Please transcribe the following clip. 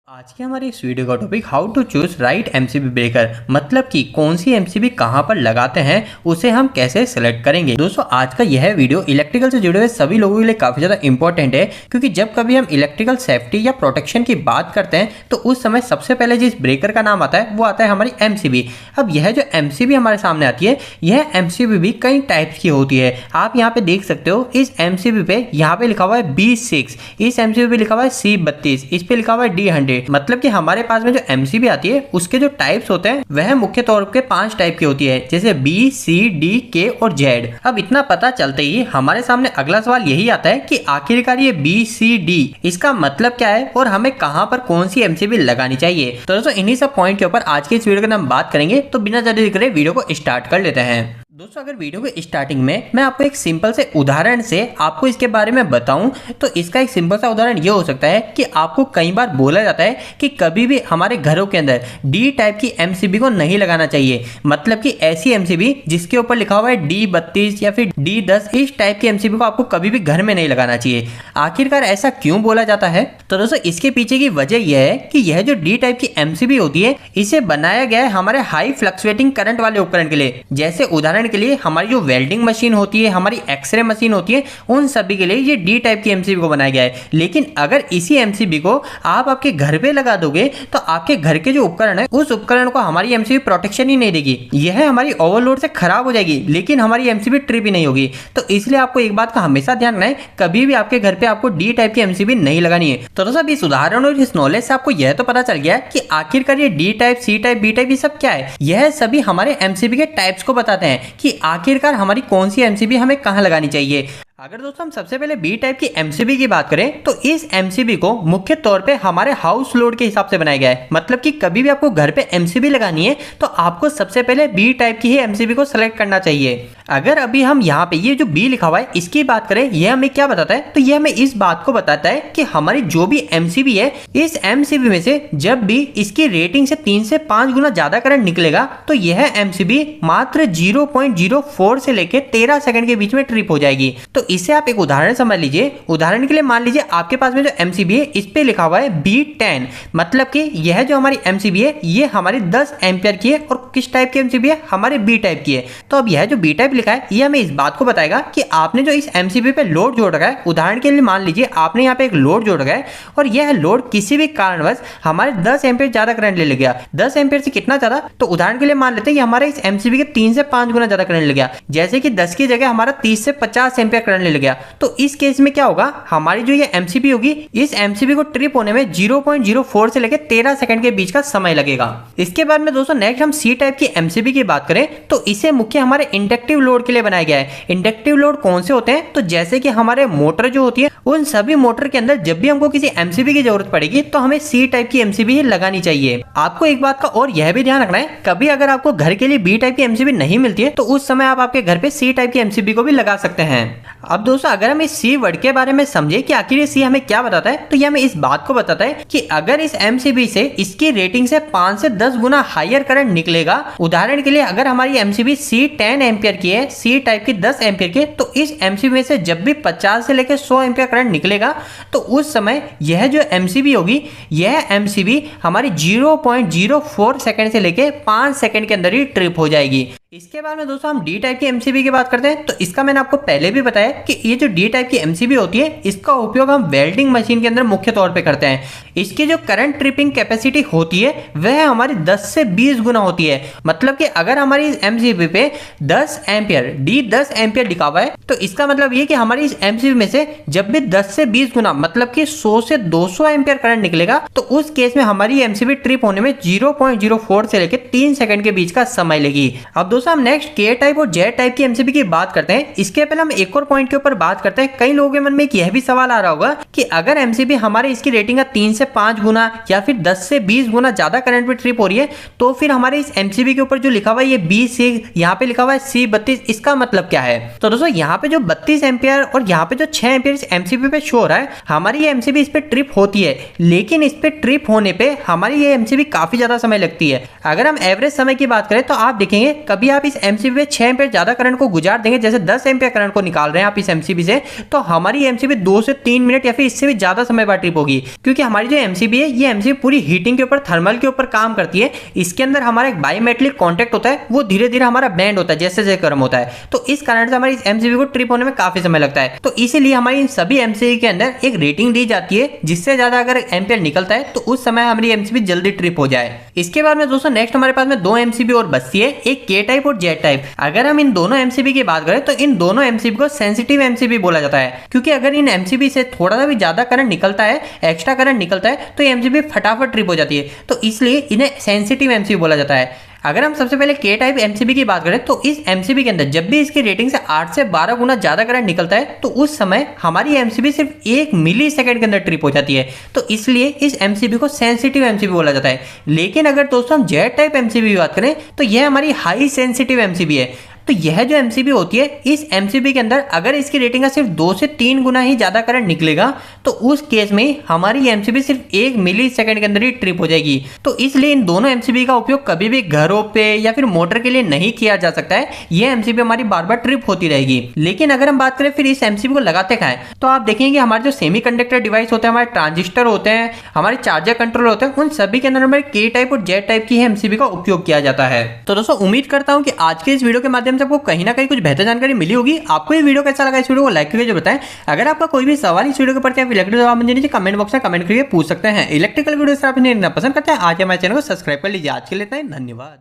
आज की हमारी इस वीडियो का topic how to choose right MCB breaker, मतलब कि कौन सी एमसीबी कहां पर लगाते हैं उसे हम कैसे सेलेक्ट करेंगे। दोस्तों आज का यह वीडियो इलेक्ट्रिकल से जुड़े हुए सभी लोगों के लिए काफी ज्यादा इंपॉर्टेंट है, क्योंकि जब कभी हम इलेक्ट्रिकल सेफ्टी या प्रोटेक्शन की बात करते हैं तो उस समय सबसे पहले जिस ब्रेकर का नाम आता है वो आता है हमारी एमसीबी। अब यह जो एमसीबी हमारे सामने आती है, यह एमसीबी भी कई टाइप्स की होती है। आप यहाँ पे देख सकते हो इस एमसीबी पे यहाँ पे लिखा हुआ है B6, इस एमसीबी पे लिखा हुआ है C32, इस पे लिखा हुआ है D100। मतलब कि हमारे पास में जो एमसीबी आती है उसके जो टाइप्स होते हैं वह मुख्य तौर पे 5 टाइप की होती है, जैसे B, C, D, K और Z। अब इतना पता चलते ही हमारे सामने अगला सवाल यही आता है कि आखिरकार ये B, C, D इसका मतलब क्या है और हमें कहां पर कौन सी एमसीबी लगानी चाहिए। तो दोस्तों इन्हीं सब पॉइंट के ऊपर आज की इस वीडियो के अंदर हम बात करेंगे, तो बिना ज्यादा देर करे वीडियो को स्टार्ट कर लेते हैं। दोस्तों अगर वीडियो के स्टार्टिंग में मैं आपको एक सिंपल से उदाहरण से आपको इसके बारे में बताऊं, तो इसका एक सिंपल सा उदाहरण ये हो सकता है कि आपको कई बार बोला जाता है कि कभी भी हमारे घरों के अंदर डी टाइप की एमसीबी को नहीं लगाना चाहिए। मतलब कि ऐसी एमसीबी जिसके ऊपर लिखा हुआ है D32 या फिर D10, इस टाइप की एमसीबी को आपको कभी भी घर में नहीं लगाना चाहिए। आखिरकार ऐसा क्यों बोला जाता है? तो दोस्तों इसके पीछे की वजह यह है कि यह जो डी टाइप की एमसीबी होती है इसे बनाया गया है हमारे हाई फ्लक्चुएटिंग करंट वाले उपकरण के लिए। जैसे उदाहरण के लिए हमारी जो वेल्डिंग मशीन होती है, हमारी एक्सरे मशीन होती है, उन सभी के लिए ये डी टाइप की एमसीबी को बनाया गया है। लेकिन अगर इसी एमसीबी को आप आपके घर पे लगा दोगे तो आपके घर के जो उपकरण है उस उपकरण को हमारी एमसीबी प्रोटेक्शन ही नहीं देगी। यह हमारी ओवरलोड से खराब हो जाएगी, लेकिन हमारी एमसीबी ट्रिप ही नहीं होगी। तो इसलिए आपको एक बात का हमेशा ध्यान रखना है, कभी भी आपके घर पे आपको डी टाइप की एमसीबी नहीं लगानी है। तो दोस्तों इस उदाहरण और इस नॉलेज से आपको यह तो पता चल गया कि आखिरकार ये D type, C type, B type ये सब क्या है। यह सभी हमारे एमसीबी के टाइप्स को बताते हैं कि आखिरकार हमारी कौन सी एमसीबी हमें कहां लगानी चाहिए। अगर दोस्तों हम सबसे पहले बी टाइप की एमसीबी की बात करें तो इस एमसीबी को मुख्य तौर पे हमारे हाउस लोड के हिसाब से बनाया गया है। मतलब कि कभी भी आपको घर पे एमसीबी लगानी है तो आपको सबसे पहले बी टाइप की ही एमसीबी को सेलेक्ट करना चाहिए। अगर अभी हम यहाँ पे ये जो बी लिखा हुआ है इसकी बात करें, यह हमें क्या बताता है? तो यह हमें इस बात को बताता है कि हमारी जो भी एमसीबी है, इस एमसीबी में से जब भी इसकी रेटिंग से 3 से 5 गुना ज्यादा करंट निकलेगा तो यह एमसीबी मात्र 0.04 से लेकर 13 सेकंड के बीच में ट्रिप हो जाएगी। तो इसे आप एक उदाहरण समझ लीजिए। उदाहरण के लिए मान लीजिए आपके पास में जो एमसीबी है इस पे लिखा हुआ है B10, मतलब कि यह जो हमारी एमसीबी है ये हमारी 10 एम्पियर की है और किस टाइप की एमसीबी है? हमारे बी टाइप की है। तो अब यह जो बी टाइप लिखा है ये हमें इस बात को बताएगा कि आपने जो इस एमसीबी पे लोड जोड़ रखा है, उदाहरण के लिए मान लीजिए आपने यहाँ पे एक लोड जोड़ रखा है और यह लोड किसी भी कारणवश हमारे 10 एम्पियर ज्यादा करंट ले गया। 10 एम्पियर से कितना ज्यादा? तो उदाहरण के लिए मान लेते हैं कि हमारे इस एमसीबी के 3 से 5 गुना ज्यादा करंट ले गया, जैसे कि 10 की जगह हमारा 30 से 50 एम्पियर करंट ले गया। तो इस केस में क्या होगा? हमारी जो ये एमसीबी होगी, इस एमसीबी को ट्रिप होने में 0.04 से लेकर 13 सेकंड के बीच का समय लगेगा। इसके बाद में दोस्तों नेक्स्ट हम सी टाइप की एमसीबी की बात करें तो इसे मुख्य हमारे इंडक्टिव लोड के लिए बनाया गया है। इंडक्टिव लोड कौन से होते हैं? तो जैसे कि हमारे मोटर जो होती है उन सभी मोटर के अंदर जब भी हमको किसी एमसीबी की जरूरत पड़ेगी तो हमें सी टाइप की एमसीबी ही लगानी चाहिए। आपको एक बात का और यह भी ध्यान रखना है, कभी अगर आपको घर के लिए बी टाइप की एमसीबी नहीं मिलती है तो उस समय आप आपके घर पे सी टाइप की एमसीबी को भी लगा सकते हैं। अब दोस्तों अगर हम इस सी वर्ड के बारे में समझे कि आखिर ये सी हमें क्या बताता है, तो ये हमें इस बात को बताता है कि अगर इस एमसीबी से इसकी रेटिंग से 5 से 10 गुना हायर करंट निकलेगा, उदाहरण के लिए अगर हमारी एमसीबी सी 10 एम्पियर की है, सी टाइप की 10 एम्पियर की, तो इस एमसीबी में से जब भी 50 से लेकर 100 एम्पियर करंट निकलेगा तो उस समय यह जो एमसीबी होगी, यह एमसीबी हमारी 0.04 सेकंड से लेकर 5 सेकंड के अंदर ही ट्रिप हो जाएगी। इसके बाद में दोस्तों हम डी टाइप की एमसीबी की बात करते हैं। तो इसका मैंने आपको पहले भी बताया कि ये जो डी टाइप की एमसीबी होती है इसका उपयोग हम वेल्डिंग मशीन के अंदर मुख्य तौर पे करते हैं। इसकी जो करंट ट्रिपिंग कैपेसिटी होती है वह हमारी 10 से 20 गुना होती है। मतलब कि अगर हमारी इस एमसीबी पे 10 एम्पियर D10 एम्पियर लिखा हुआ है तो इसका मतलब ये कि हमारी इस एमसीबी में से जब भी 10 से 20 गुना मतलब कि 100 से 200 एम्पियर करंट निकलेगा तो उस केस में हमारी एमसीबी ट्रिप होने में 0.04 से लेकर 3 सेकंड के बीच का समय लेगी। अब दोस्तों हम नेक्स्ट के टाइप और जेड टाइप की एमसीबी की बात करते हैं। इसके पहले हम एक और पॉइंट के ऊपर बात करते हैं। कई लोगों के मन में एक यह भी सवाल आ रहा होगा कि अगर एमसीबी हमारे इसकी रेटिंग का 3 से 5 गुना या फिर 10 से 20 गुना ज्यादा करंट पे ट्रिप हो रही है तो फिर हमारे इस एमसीबी के ऊपर जो लिखा हुआ है ये B6, यहाँ पे लिखा हुआ है C32, इसका मतलब क्या है? तो दोस्तों यहाँ पे जो 32 एम्पियर और यहाँ पे जो 6 एम्पियर इस एमसीबी पे शो हो रहा है, हमारी ये एमसीबी इस पे ट्रिप होती है, लेकिन इस पे ट्रिप होने पे हमारी ये एमसीबी काफी ज्यादा समय लगती है। अगर हम एवरेज समय की बात करें तो आप देखेंगे कभी आप इस एमसीबी में 6 एम्पीयर ज्यादा करंट को गुजार देंगे, जैसे 10 एम्पीयर करंट को निकाल रहे हैं आप इस एमसीबी से, तो हमारी एमसीबी 2 से 3 मिनट या फिर इससे भी ज्यादा समय बाद ट्रिप होगी, क्योंकि हमारी जो एमसीबी है ये एमसीबी पूरी हीटिंग के ऊपर, थर्मल के ऊपर काम करती है। इसके अंदर हमारा एक बायोमेट्रिक कॉन्टैक्ट होता है, वो धीरे धीरे हमारा बैंड होता है जैसे जैसे गर्म होता है, तो इस कारण से हमारी इस एमसीबी को ट्रिप होने में काफी समय लगता है। तो इसीलिए हमारी इन सभी एमसीबी के अंदर एक रेटिंग दी जाती है, जिससे ज्यादा अगर एम्पीयर निकलता है तो उस समय हमारी एमसीबी जल्दी ट्रिप हो जाए। इसके बाद में दोस्तों नेक्स्ट हमारे पास में 2 एमसीबी और बचती है, एक के टाइप और जेड टाइप। अगर हम इन दोनों एमसीबी की बात करें तो इन दोनों एमसीबी को सेंसिटिव एमसीबी बोला जाता है, क्योंकि अगर इन एमसीबी से थोड़ा सा भी ज्यादा करंट निकलता है, एक्स्ट्रा करंट निकलता है, तो एमसीबी फटाफट ट्रिप हो जाती है, तो इसलिए इन्हें सेंसिटिव एमसीबी बोला जाता है। अगर हम सबसे पहले के टाइप एमसीबी की बात करें तो इस एमसीबी के अंदर जब भी इसकी रेटिंग से 8 से 12 गुना ज्यादा करंट निकलता है तो उस समय हमारी एमसीबी सिर्फ 1 मिली सेकंड के अंदर ट्रिप हो जाती है, तो इसलिए इस एमसीबी को सेंसिटिव एमसीबी बोला जाता है। लेकिन अगर दोस्तों हम जेड टाइप एमसीबी की बात करें तो यह हमारी हाई सेंसिटिव एमसीबी है। तो यह जो एमसीबी होती है, इस एमसीबी के अंदर अगर इसकी रेटिंग का सिर्फ 2 से 3 गुना ही ज्यादा करंट निकलेगा तो उस केस में हमारी एमसीबी सिर्फ 1 मिली सेकंड के अंदर ही ट्रिप हो जाएगी। तो इसलिए इन दोनों एमसीबी का उपयोग कभी भी घरों पे या फिर मोटर के लिए नहीं किया जा सकता है, यह एमसीबी हमारी बार बार ट्रिप होती रहेगी। लेकिन अगर हम बात करें फिर इस एमसीबी को लगाते कहां है, तो आप देखेंगे हमारे जो सेमीकंडक्टर डिवाइस होते हैं, हमारे ट्रांजिस्टर होते हैं, हमारे चार्जर कंट्रोलर होते हैं, उन सभी के अंदर हमारे के टाइप और जेड टाइप की एमसीबी का उपयोग किया जाता है। तो दोस्तों उम्मीद करता हूं कि आज के इस वीडियो के माध्यम से आपको कहीं ना कहीं बेहतर जानकारी मिली होगी। आपको ये वीडियो कैसा लगा, इस वीडियो को लाइक करके जो बताएं। अगर आपका कोई भी सवाल इस वीडियो के प्रति इलेक्ट्रिकल जवाब मुझे नीचे कमेंट बॉक्स में कमेंट करके पूछ सकते हैं। इलेक्ट्रिकल वीडियो से आप इन्हें पसंद करते हैं आज हमारे चैनल को सब्सक्राइब कर लीजिए। आज के लिए इतना ही, धन्यवाद।